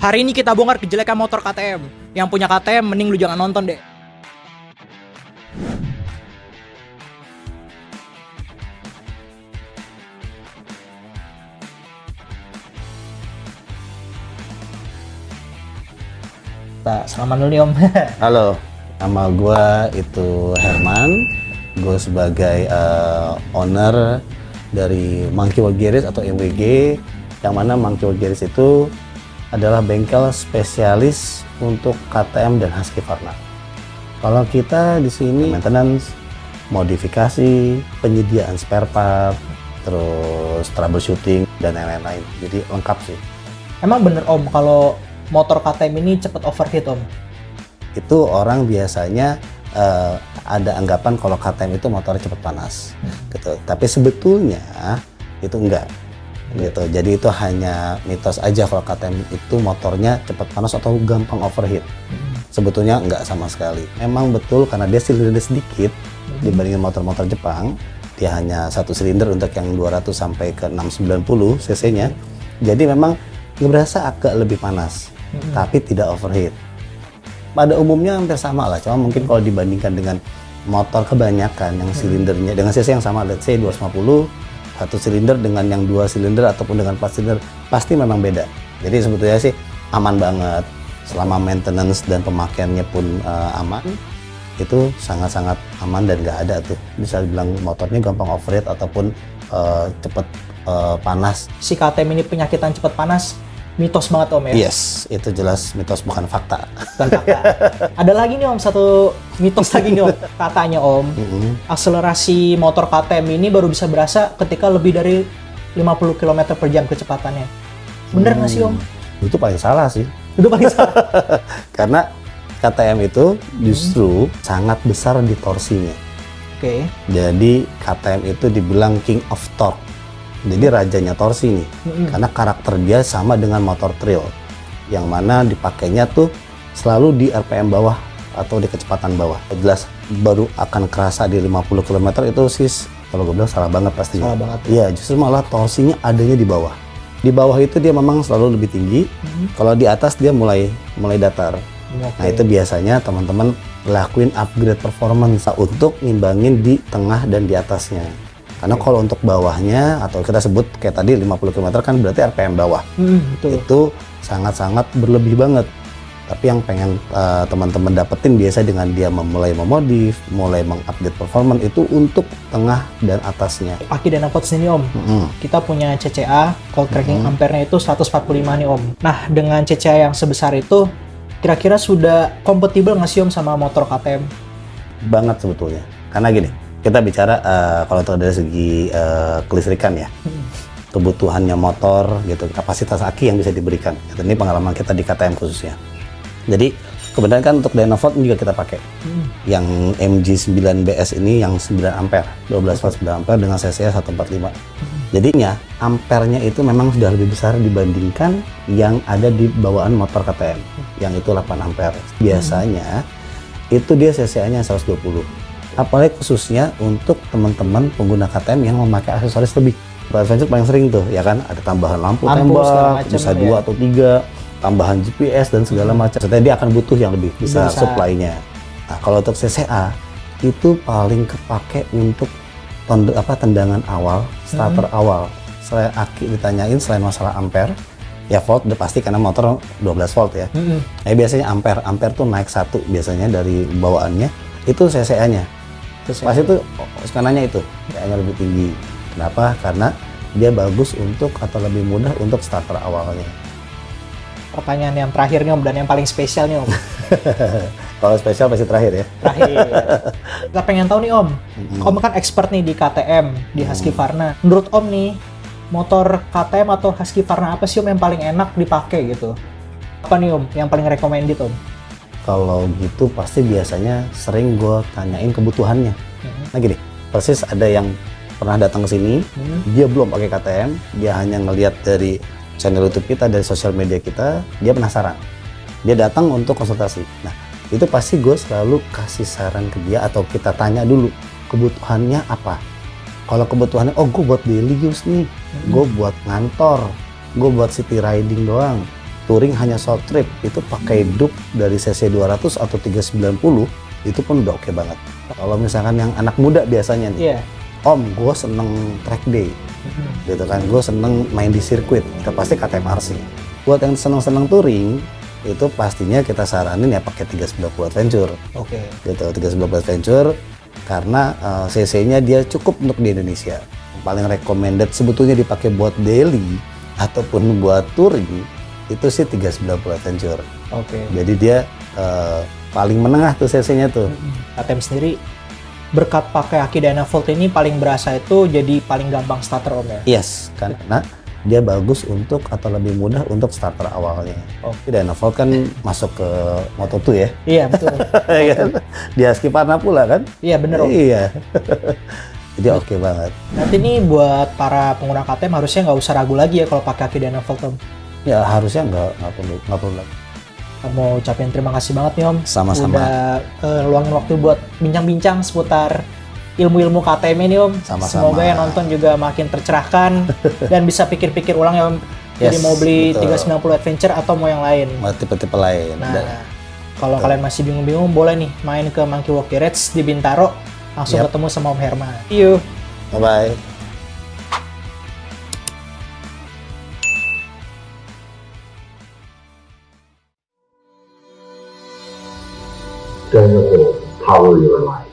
Hari ini kita bongkar kejelekan motor KTM. Yang punya KTM mending lu jangan nonton deh. Selamat dulu nih Om. Halo, nama gue itu Herman. Gue sebagai owner dari Monkey World Garage atau MWG, yang mana Monkey World Garage itu adalah bengkel spesialis untuk KTM dan Husqvarna. Kalau kita di sini maintenance, modifikasi, penyediaan spare part, terus troubleshooting dan lain-lain. Jadi lengkap sih. Emang bener Om kalau motor KTM ini cepet overheat Om? Itu orang biasanya ada anggapan kalau KTM itu motornya cepat panas, gitu. Tapi sebetulnya itu enggak, gitu. Jadi itu hanya mitos aja kalau KTM itu motornya cepat panas atau gampang overheat. Sebetulnya enggak sama sekali. Memang betul karena dia silinder sedikit dibandingin motor-motor Jepang. Dia hanya satu silinder untuk yang 200 sampai ke 690 cc-nya. Jadi memang berasa agak lebih panas, tapi tidak overheat. Pada umumnya hampir sama lah, cuma mungkin kalau dibandingkan dengan motor kebanyakan yang silindernya dengan cc yang sama, let's say 250, satu silinder dengan yang 2 silinder ataupun dengan 4 silinder, pasti memang beda. Jadi sebetulnya sih aman banget, selama maintenance dan pemakaiannya pun aman, itu sangat-sangat aman dan nggak ada tuh bisa dibilang motornya gampang overheat ataupun cepet panas. Si KTM ini penyakitan cepet panas, mitos banget Om ya? Yes, itu jelas mitos bukan fakta. Bukan fakta. Ada lagi nih Om, satu mitos lagi nih Om. Katanya Om, akselerasi motor KTM ini baru bisa berasa ketika lebih dari 50 km per jam kecepatannya. Bener nggak sih Om? Itu paling salah sih. Itu paling salah. Karena KTM itu justru sangat besar di torsinya. Oke. Jadi KTM itu dibilang king of torque. Jadi rajanya torsi nih, karena karakter dia sama dengan motor trail, yang mana dipakainya tuh selalu di RPM bawah atau di kecepatan bawah. Jelas baru akan kerasa di 50 km itu sih, kalau gue bilang salah banget pastinya. Salah banget. Iya, justru malah torsinya adanya di bawah. Di bawah itu dia memang selalu lebih tinggi, kalau di atas dia mulai datar. Nah itu biasanya teman-teman lakuin upgrade performance untuk ngimbangin di tengah dan di atasnya. Karena kalau untuk bawahnya, atau kita sebut kayak tadi 50 km kan berarti RPM bawah. Betul. Itu sangat-sangat berlebih banget. Tapi yang pengen teman-teman dapetin biasa dengan dia mulai memodif, mulai mengupdate performance itu untuk tengah dan atasnya. Aki dan Apot sini Om, kita punya CCA, cold cracking ampere-nya itu 145 nih Om. Nah dengan CCA yang sebesar itu, kira-kira sudah kompatibel nggak sih Om sama motor KTM? Banget sebetulnya. Karena gini, kita bicara kalau dari segi kelistrikan ya, kebutuhannya motor gitu, kapasitas aki yang bisa diberikan. Ini pengalaman kita di KTM khususnya. Jadi kebetulan kan untuk Dynavolt juga kita pakai yang MG9BS ini yang 9 ampere, 12 volt 9 ampere dengan cc 145. Jadinya ampernya itu memang sudah lebih besar dibandingkan yang ada di bawaan motor KTM yang itu 8 ampere. Biasanya itu dia cc-nya 120. Apalagi khususnya untuk teman-teman pengguna KTM yang memakai aksesoris lebih. Adventure paling sering tuh, ya kan, ada tambahan lampu tembak, bisa 2 atau 3, tambahan GPS dan segala macam. Setelah dia akan butuh yang lebih besar supply-nya. Nah, kalau untuk CCA itu paling kepake untuk tendangan awal, starter awal. Selain aki ditanyain selain masalah ampere, ya volt udah pasti karena motor 12 volt ya. Biasanya ampere tuh naik 1 biasanya dari bawaannya, itu CCA-nya. Pas itu skananya itu kayaknya lebih tinggi. Kenapa? Karena dia bagus untuk atau lebih mudah untuk starter awalnya. Pertanyaan yang terakhir nih Om, dan yang paling spesial nih Om. Kalau spesial pasti terakhir ya. Terakhir. Kita pengen tahu nih Om. Om kan expert nih di KTM, di Husqvarna. Menurut Om nih, motor KTM atau Husqvarna apa sih Om yang paling enak dipakai gitu? Apa nih Om yang paling recommended Om? Kalau gitu pasti biasanya sering gue tanyain kebutuhannya. Nah gini, persis ada yang pernah datang ke sini, dia belum pakai KTM, dia hanya ngelihat dari channel YouTube kita, dari sosial media kita, dia penasaran. Dia datang untuk konsultasi. Nah, itu pasti gue selalu kasih saran ke dia atau kita tanya dulu kebutuhannya apa. Kalau kebutuhannya, gue buat daily use nih, gue buat ngantor, gue buat city riding doang. touring hanya short trip itu pakai dup dari cc 200 atau 390 itu pun udah oke banget. Kalau misalkan yang anak muda biasanya nih, Om, gue seneng track day, gitu kan, gue seneng main di sirkuit, kita pasti KTM RC. Buat yang seneng-seneng touring, itu pastinya kita saranin ya pakai 390 Adventure. Gitu, 390 Adventure, karena cc-nya dia cukup untuk di Indonesia. Paling recommended sebetulnya dipakai buat daily ataupun buat touring, itu sih 390 Adventure. Jadi dia paling menengah tuh cc-nya tuh. KTM sendiri berkat pakai aki Dynavolt ini paling berasa itu jadi paling gampang starter Om ya? Yes, karena dia bagus untuk atau lebih mudah untuk starter awalnya. Dynavolt kan masuk ke Moto2 ya? Iya betul. Di Husqvarna pula kan? Iya bener Om. Iya. Jadi oke banget. Nanti nih buat para pengguna KTM harusnya nggak usah ragu lagi ya kalau pakai aki Dynavolt Om? Ya harusnya nggak perlu lagi. Mau ucapin terima kasih banget nih Om. Sama-sama. Udah luangin waktu buat bincang-bincang seputar ilmu-ilmu KTM ini Om. Sama-sama. Semoga yang nonton juga makin tercerahkan dan bisa pikir-pikir ulang ya Om. Jadi mau beli betul. 390 Adventure atau mau yang lain. Mau tipe-tipe lain. Nah, kalau kalian masih bingung-bingung boleh nih main ke Monkey Walkie Ranch di Bintaro. Langsung ketemu sama Om Herman. See you. Bye-bye. Dynavolt, power your life.